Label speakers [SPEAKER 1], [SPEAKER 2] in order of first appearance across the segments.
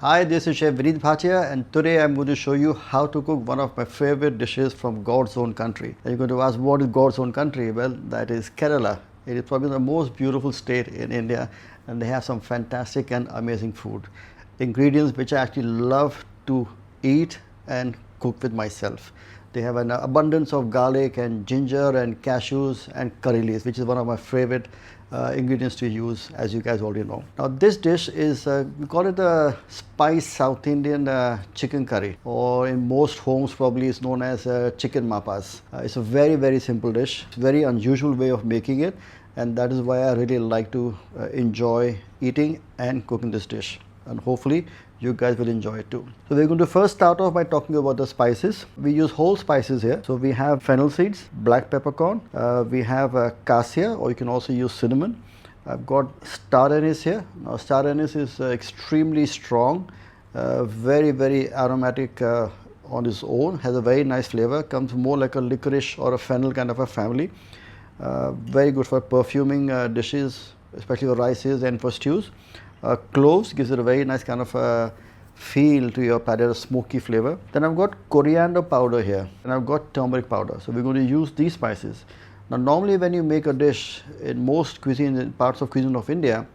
[SPEAKER 1] Hi, this is Chef Vineet Bhatia, and today I'm going to show you how to cook one of my favorite dishes from God's own country. And you're going to ask, what is God's own country? Well, that is Kerala. It is probably the most beautiful state in India, and they have some fantastic and amazing food. Ingredients which I actually love to eat and cook with myself. They have an abundance of garlic and ginger and cashews and curry leaves, which is one of my favorite ingredients to use, as you guys already know. Now this dish is, we call it a spice South Indian chicken curry, or in most homes probably is known as chicken mapas. It's a very simple dish, very unusual way of making it, and that is why I really like to enjoy eating and cooking this dish, and hopefully you guys will enjoy it too. So we're going to first start off by talking about the spices. We use whole spices here. So we have fennel seeds, black peppercorn, we have cassia, or you can also use cinnamon. I've got star anise here. Now star anise is extremely strong, very aromatic on its own, has a very nice flavor, comes more like a licorice or a fennel kind of a family. Very good for perfuming dishes, especially for rices and for stews. Cloves gives it a very nice kind of feel to your palate, a smoky flavor. Then I've got coriander powder here, and I've got turmeric powder. So we're going to use these spices. Now normally when you make a dish, in most cuisine, in parts of cuisine of India,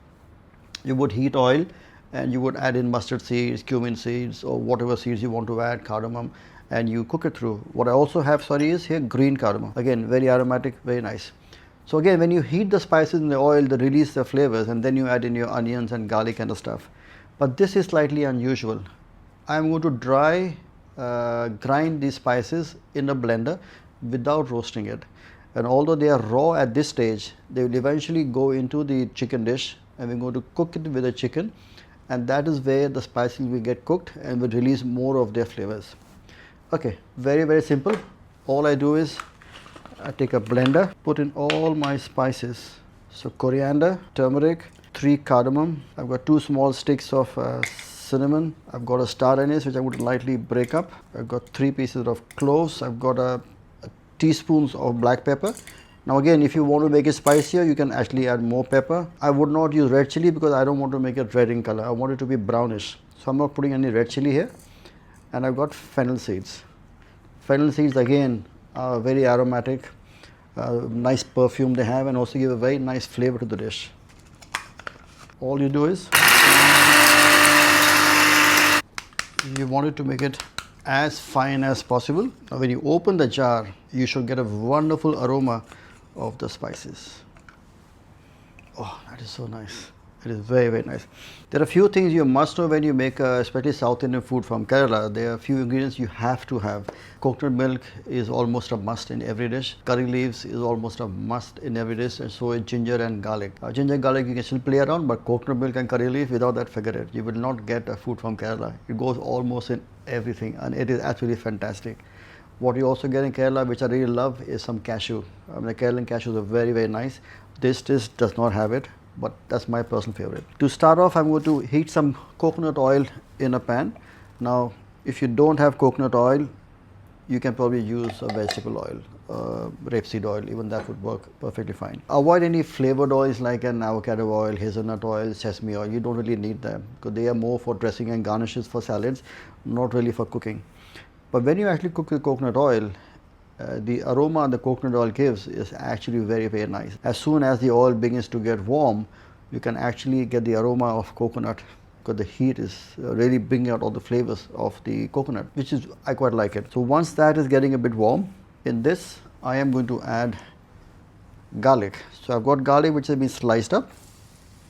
[SPEAKER 1] you would heat oil and you would add in mustard seeds, cumin seeds, or whatever seeds you want to add, cardamom, and you cook it through. What I also have, is here green cardamom. Again, very aromatic, very nice. So again, when you heat the spices in the oil, they release the flavors, and then you add in your onions and garlic and the stuff. But this is slightly unusual. I'm going to grind these spices in a blender without roasting it. And although they are raw at this stage, they will eventually go into the chicken dish, and we're going to cook it with the chicken, and that is where the spices will get cooked and will release more of their flavors. Okay, very simple. All I do is I take a blender, put in all my spices. So coriander, turmeric, 3 cardamom. I've got 2 small sticks of cinnamon. I've got a star anise which I would lightly break up. I've got 3 pieces of cloves. I've got a teaspoons of black pepper. Now again, if you want to make it spicier, you can actually add more pepper. I would not use red chili because I don't want to make it red in color. I want it to be brownish. So I'm not putting any red chili here. And I've got fennel seeds. Fennel seeds again are very aromatic, nice perfume they have, and also give a very nice flavor to the dish. All you do is, you want it to make it as fine as possible. Now when you open the jar, you should get a wonderful aroma of the spices. Oh, that is so nice. It is very nice. There are a few things you must know when you make especially South Indian food from Kerala. There are a few ingredients you have to have. Coconut milk is almost a must in every dish. Curry leaves is almost a must in every dish, and so is ginger and garlic. Ginger and garlic you can still play around, but coconut milk and curry leaf, without that, forget it. You will not get a food from Kerala. It goes almost in everything, and it is absolutely fantastic. What you also get in Kerala, which I really love, is some cashew. The Kerala cashews are very nice. This dish does not have it, but that's my personal favorite. To start off, I'm going to heat some coconut oil in a pan. Now, if you don't have coconut oil, you can probably use a vegetable oil, rapeseed oil, even that would work perfectly fine. Avoid any flavored oils like an avocado oil, hazelnut oil, sesame oil. You don't really need them because they are more for dressing and garnishes for salads, not really for cooking. But when you actually cook with coconut oil, the aroma the coconut oil gives is actually very nice. As soon as the oil begins to get warm, you can actually get the aroma of coconut because the heat is really bringing out all the flavors of the coconut, which is, I quite like it. So once that is getting a bit warm, in this I am going to add garlic. So I've got garlic which has been sliced up,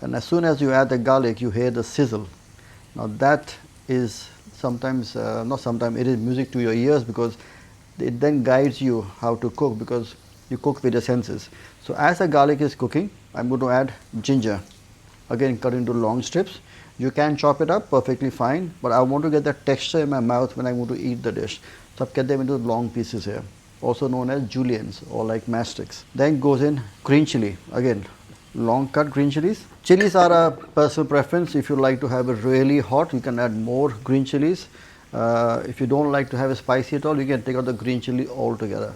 [SPEAKER 1] and as soon as you add the garlic, you hear the sizzle. Now that is sometimes, not sometimes, it is music to your ears, because it then guides you how to cook, because you cook with your senses. So as the garlic is cooking, I'm going to add ginger. Again, cut into long strips. You can chop it up perfectly fine, but I want to get the texture in my mouth when I'm going to eat the dish. So I've cut them into long pieces here, also known as juliennes or like matchsticks. Then goes in green chili. Again, long cut green chilies. Chilies are a personal preference. If you like to have it really hot, you can add more green chilies. If you don't like to have it spicy at all, you can take out the green chili altogether.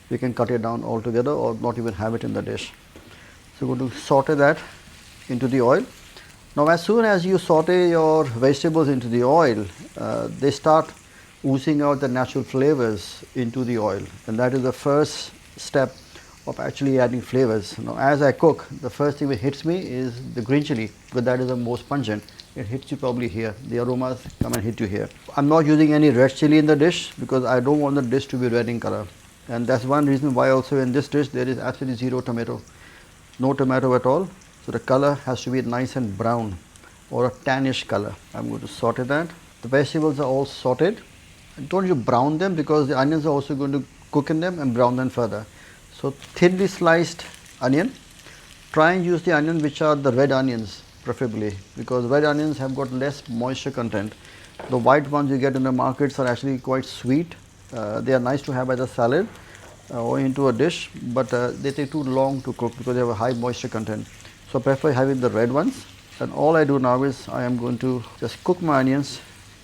[SPEAKER 1] You can cut it down altogether or not even have it in the dish. So we're going to saute that into the oil. Now as soon as you saute your vegetables into the oil, they start oozing out the natural flavors into the oil, and that is the first step of actually adding flavors. Now as I cook, the first thing that hits me is the green chili, because that is the most pungent. It hits you probably here. The aromas come and hit you here. I'm not using any red chili in the dish because I don't want the dish to be red in color. And that's one reason why also in this dish there is absolutely zero tomato. No tomato at all. So the color has to be nice and brown or a tannish color. I'm going to saute that. The vegetables are all sauteed. Don't you brown them because the onions are also going to cook in them and brown them further. So thinly sliced onion. Try and use the onion which are the red onions preferably, because red onions have got less moisture content. The white ones you get in the markets are actually quite sweet. They are nice to have as a salad or into a dish, but they take too long to cook because they have a high moisture content. So I prefer having the red ones. And all I do now is I am going to just cook my onions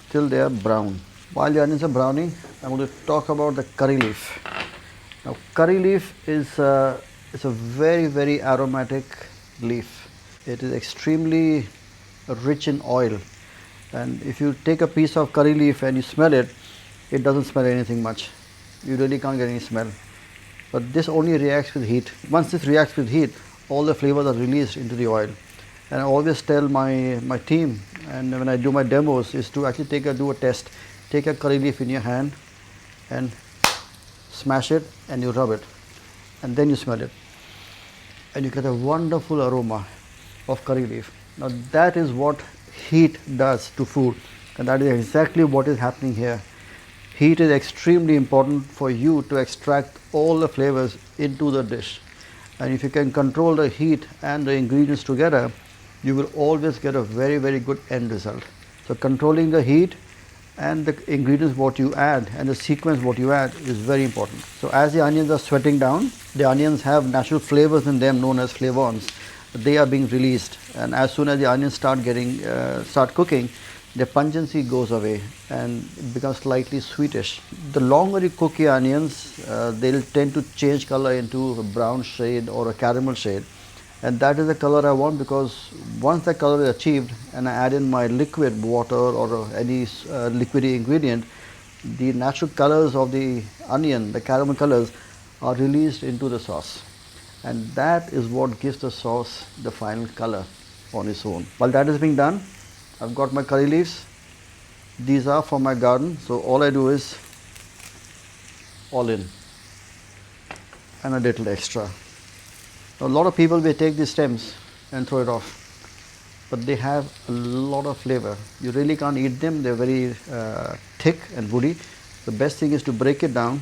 [SPEAKER 1] till they are brown. While the onions are browning, I'm going to talk about the curry leaf. Now curry leaf is a very aromatic leaf. It is extremely rich in oil, and if you take a piece of curry leaf and you smell it, it doesn't smell anything much. You really can't get any smell. But this only reacts with heat. Once this reacts with heat, all the flavors are released into the oil. And I always tell my team, and when I do my demos, is to actually do a test. Take a curry leaf in your hand and smash it and you rub it, and then you smell it, and you get a wonderful aroma of curry leaf. Now that is what heat does to food, and that is exactly what is happening here. Heat is extremely important for you to extract all the flavors into the dish, and if you can control the heat and the ingredients together, you will always get a very good end result. So controlling the heat and the ingredients what you add and the sequence what you add is very important. So as the onions are sweating down, the onions have natural flavors in them known as flavons. They are being released, and as soon as the onions start cooking, the pungency goes away and it becomes slightly sweetish. The longer you cook your onions, they'll tend to change color into a brown shade or a caramel shade, and that is the color I want, because once the color is achieved and I add in my liquid water or any liquidy ingredient, the natural colors of the onion, the caramel colors, are released into the sauce, and that is what gives the sauce the final color on its own. While that is being done, I've got my curry leaves. These are from my garden, so all I do is all in and a little extra. A lot of people will take these stems and throw it off, but they have a lot of flavor. You really can't eat them. They're very thick and woody. The best thing is to break it down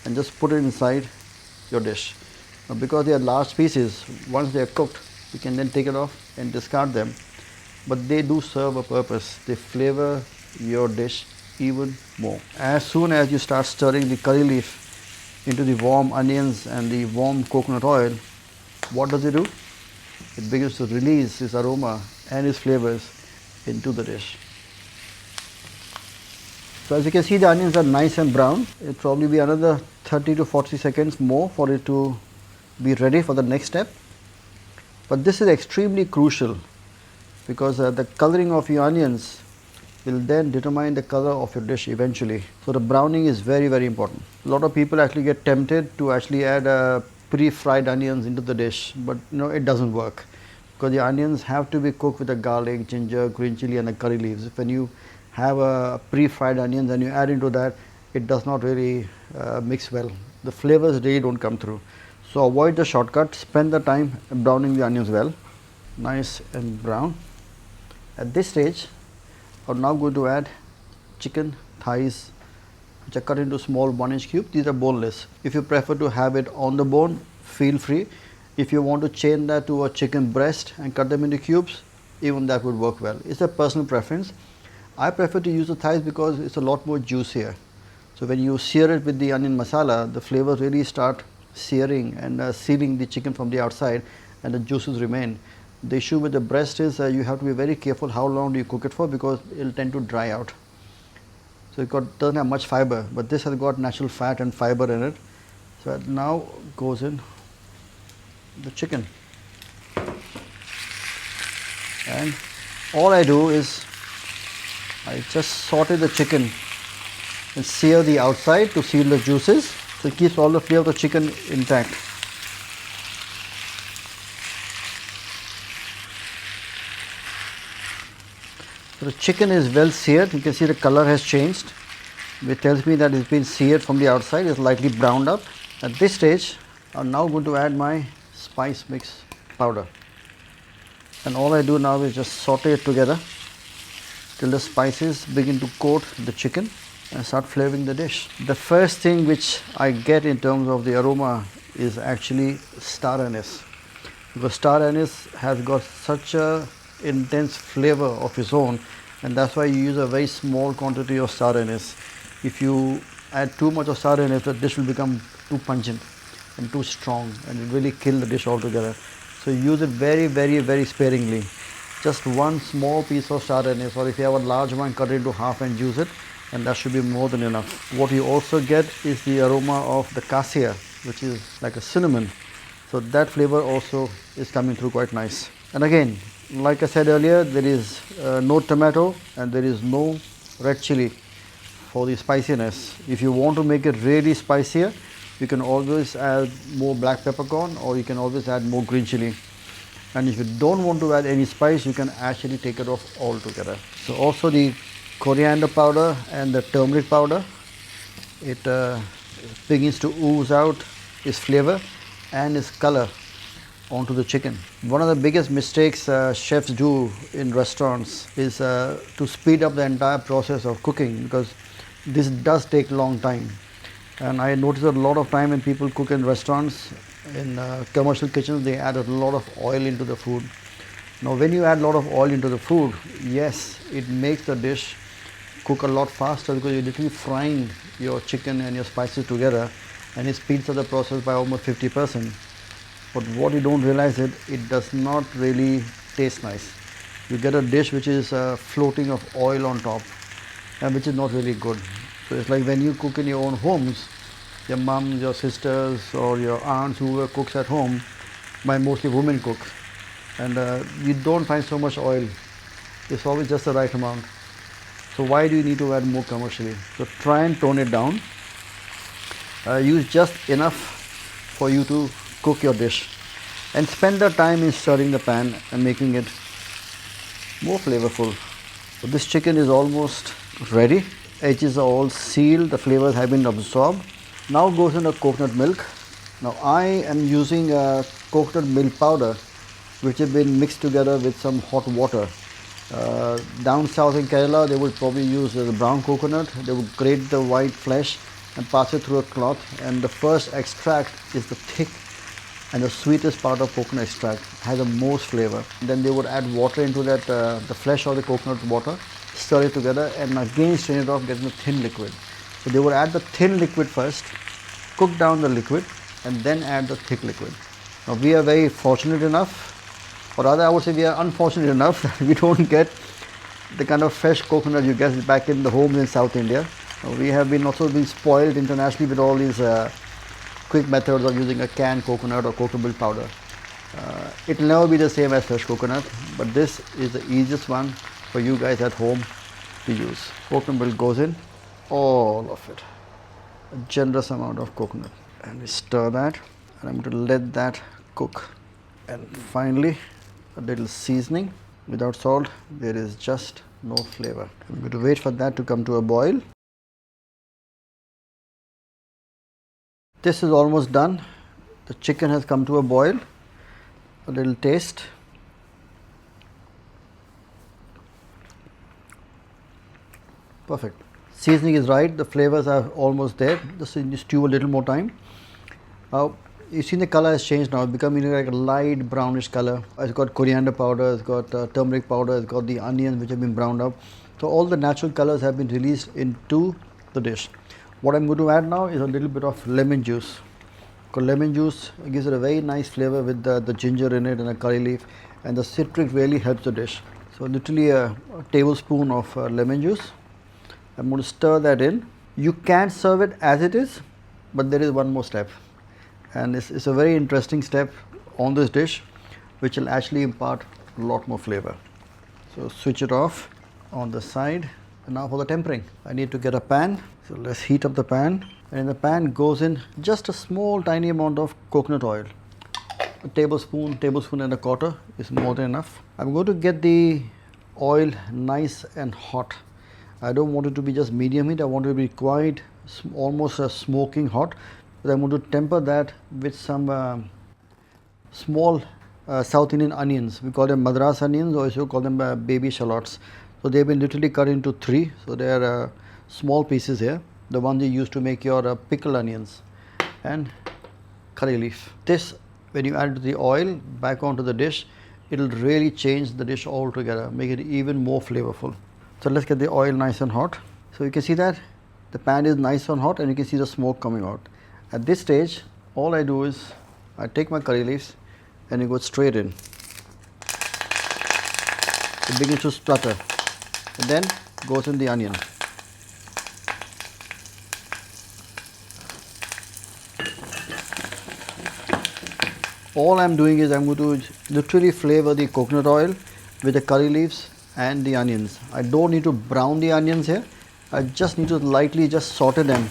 [SPEAKER 1] and just put it inside your dish. Now, because they are large pieces, once they are cooked, you can then take it off and discard them. But they do serve a purpose. They flavor your dish even more. As soon as you start stirring the curry leaf into the warm onions and the warm coconut oil, what does it do? It begins to release its aroma and its flavors into the dish. So as you can see, the onions are nice and brown. It will probably be another 30 to 40 seconds more for it to be ready for the next step. But this is extremely crucial, because the coloring of your onions will then determine the color of your dish eventually. So the browning is very important. A lot of people actually get tempted to actually add pre-fried onions into the dish, but it doesn't work, because the onions have to be cooked with the garlic, ginger, green chili and the curry leaves. When you have a pre-fried onions and you add into that, it does not really mix well. The flavors really don't come through. So avoid the shortcut. Spend the time browning the onions well, nice and brown. At this stage, I'm now going to add chicken thighs, which are cut into small 1-inch cubes. These are boneless. If you prefer to have it on the bone, feel free. If you want to chain that to a chicken breast and cut them into cubes, even that would work well. It's a personal preference. I prefer to use the thighs because it's a lot more juicier. So when you sear it with the onion masala, the flavors really start searing and sealing the chicken from the outside, and the juices remain. The issue with the breast is you have to be very careful how long do you cook it for, because it will tend to dry out. So it doesn't have much fiber, but this has got natural fat and fiber in it. So it now goes in the chicken. And all I do is I just saute the chicken and sear the outside to seal the juices, so it keeps all the flavor of the chicken intact. So the chicken is well seared. You can see the color has changed, which tells me that it's been seared from the outside. It's lightly browned up. At this stage, I'm now going to add my spice mix powder. And all I do now is just saute it together till the spices begin to coat the chicken and start flavoring the dish. The first thing which I get in terms of the aroma is actually star anise, because star anise has got such a intense flavor of its own, and that's why you use a very small quantity of star anise. If you add too much of star anise, the dish will become too pungent and too strong, and it really kill the dish altogether. So use it very, very, very sparingly. Just one small piece of star anise, or if you have a large one, cut it into half and use it, and that should be more than enough. What you also get is the aroma of the cassia, which is like a cinnamon. So that flavor also is coming through quite nice. And again, like I said earlier, there is no tomato and there is no red chili for the spiciness. If you want to make it really spicier, you can always add more black peppercorn, or you can always add more green chili. And if you don't want to add any spice, you can actually take it off altogether. So also the coriander powder and the turmeric powder, it begins to ooze out its flavor and its color onto the chicken. One of the biggest mistakes chefs do in restaurants is to speed up the entire process of cooking, because this does take a long time. And I notice a lot of time when people cook in restaurants, in commercial kitchens, they add a lot of oil into the food. Now when you add a lot of oil into the food, yes, it makes the dish cook a lot faster, because you're literally frying your chicken and your spices together, and it speeds up the process by almost 50%. But what you don't realize is it does not really taste nice. You get a dish which is floating of oil on top, and which is not really good. So it's like when you cook in your own homes, your mums, your sisters, or your aunts, whoever cooks at home, mostly women cook, and you don't find so much oil. It's always just the right amount. So why do you need to add more commercially? So try and tone it down. Use just enough for you to cook your dish, and spend the time in stirring the pan and making it more flavorful. So this chicken is almost ready. Edges are all sealed, the flavors have been absorbed. Now goes in the coconut milk. Now I am using coconut milk powder, which has been mixed together with some hot water. Down south in Kerala, they would probably use the brown coconut. They would grate the white flesh and pass it through a cloth, and the first extract is the thick and the sweetest part of coconut extract, has the most flavor. Then they would add water into that, the flesh or the coconut water, stir it together, and again strain it off, getting the thin liquid. So they would add the thin liquid first, cook down the liquid, and then add the thick liquid. Now we are very fortunate enough, or rather I would say we are unfortunate enough that we don't get the kind of fresh coconut you get back in the homes in South India. We have been also been spoiled internationally with all these quick methods of using a canned coconut or coconut milk powder. It will never be the same as fresh coconut, but this is the easiest one for you guys at home to use. Coconut milk goes in, all of it, a generous amount of coconut, and we stir that, and I'm going to let that cook. And finally, a little seasoning. Without salt, there is just no flavor. I'm going to wait for that to come to a boil. This is almost done. The chicken has come to a boil. A little taste. Perfect. Seasoning is right. The flavors are almost there. Just stew a little more time. You've seen the color has changed now. It's becoming like a light brownish color. It's got coriander powder, it's got turmeric powder, it's got the onions which have been browned up. So all the natural colors have been released into the dish. What I'm going to add now is a little bit of lemon juice. Because lemon juice gives it a very nice flavor with the ginger in it and a curry leaf, and the citric really helps the dish. So literally a tablespoon of lemon juice. I'm going to stir that in. You can serve it as it is, but there is one more step. And it's a very interesting step on this dish, which will actually impart a lot more flavor. So switch it off on the side. And now for the tempering. I need to get a pan. So let's heat up the pan. And in the pan goes in just a small tiny amount of coconut oil. A tablespoon and a quarter is more than enough. I'm going to get the oil nice and hot. I don't want it to be just medium heat. I want it to be quite almost a smoking hot. But I'm going to temper that with some small South Indian onions. We call them Madras onions, or also call them baby shallots. So they've been literally cut into 3. So they are small pieces here. The ones you use to make your pickled onions, and curry leaf. This, when you add the oil back onto the dish, it will really change the dish altogether, make it even more flavorful. So let's get the oil nice and hot. So you can see that the pan is nice and hot, and you can see the smoke coming out. At this stage, all I do is I take my curry leaves and it goes straight in. It begins to splutter, and then goes in the onion. All I'm doing is I'm going to literally flavor the coconut oil with the curry leaves and the onions. I don't need to brown the onions here. I just need to lightly just saute them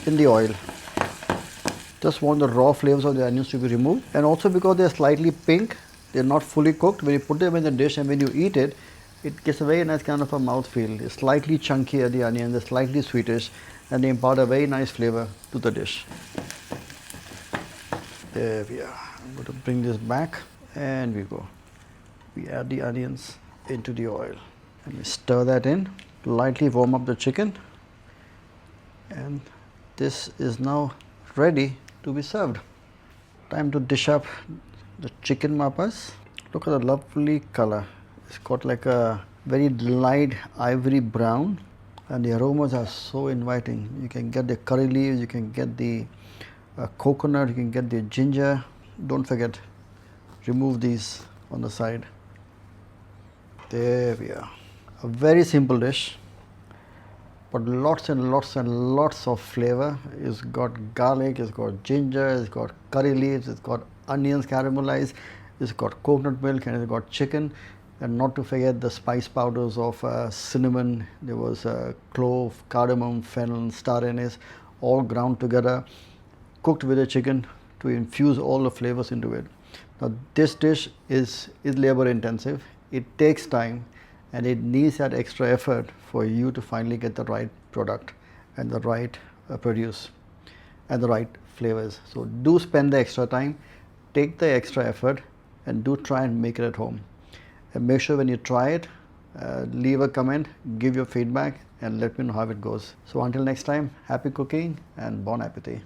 [SPEAKER 1] in the oil. Just want the raw flavors of the onions to be removed. And also because they're slightly pink, they're not fully cooked. When you put them in the dish and when you eat it, it gets a very nice kind of a mouthfeel. It's slightly chunky at the onion, they're slightly sweetish, and they impart a very nice flavor to the dish. There we are. I'm going to bring this back, and we go. We add the onions into the oil and we stir that in. Lightly warm up the chicken, and this is now ready to be served. Time to dish up the chicken mappas. Look at the lovely color. It's got like a very light ivory brown, and the aromas are so inviting. You can get the curry leaves, you can get the coconut, you can get the ginger. Don't forget, remove these on the side. There we are. A very simple dish, but lots and lots and lots of flavor. It's got garlic, it's got ginger, it's got curry leaves, it's got onions caramelized, it's got coconut milk, and it's got chicken. And not to forget the spice powders of cinnamon. There was clove, cardamom, fennel, star anise, all ground together, cooked with the chicken to infuse all the flavors into it. Now this dish is labor intensive. It takes time, and it needs that extra effort for you to finally get the right product and the right produce and the right flavors. So do spend the extra time, take the extra effort, and do try and make it at home. And make sure when you try it, leave a comment, give your feedback, and let me know how it goes. So until next time, happy cooking and bon appetit.